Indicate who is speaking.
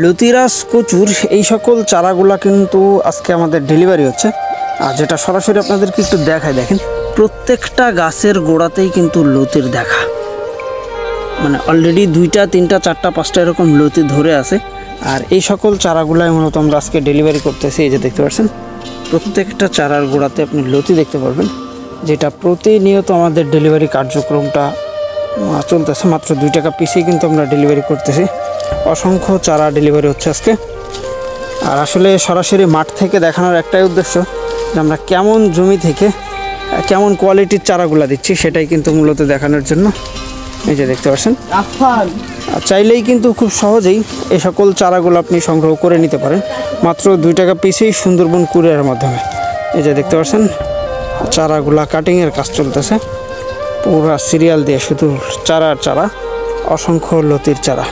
Speaker 1: লতিরাজ কচুর এই সকল চারাগুলা কিন্তু আজকে আমাদের ডেলিভারি হচ্ছে। আর যেটা সরাসরি আপনাদেরকে একটু দেখায়, দেখেন প্রত্যেকটা গাছের গোড়াতেই কিন্তু লতির দেখা, মানে অলরেডি 2টা 3টা 4টা 5টা এরকম লতি ধরে আছে। আর এই সকল চারাগুলাই মূলত আমরা আজকে ডেলিভারি করতেছি। এই যে দেখতে পাচ্ছেন প্রত্যেকটা চারার গোড়াতে আপনি লতি দেখতে পারবেন, যেটা প্রতিনিয়ত আমাদের ডেলিভারি কার্যক্রমটা চলতেছে। মাত্র 2 টাকা পিসেই কিন্তু আমরা ডেলিভারি করতেছি। অসংখ্য চারা ডেলিভারি হচ্ছে আজকে। আর আসলে সরাসরি মাঠ থেকে দেখানোর একটাই উদ্দেশ্য যে আমরা কেমন জমি থেকে কেমন কোয়ালিটির চারাগুলো দিচ্ছি, সেটাই কিন্তু মূলত দেখানোর জন্য। এই যে দেখতে পাচ্ছেন, চাইলেই কিন্তু খুব সহজেই এই সকল চারাগুলো আপনি সংগ্রহ করে নিতে পারেন মাত্র 2 টাকা পিসেই সুন্দরবন কুরিয়ারের মাধ্যমে। এই যে দেখতে পাচ্ছেন চারাগুলা কাটিংয়ের কাজ চলতেছে, পুরা সিরিয়াল দিয়ে শুধু চারা, অসংখ্য লতির চারা।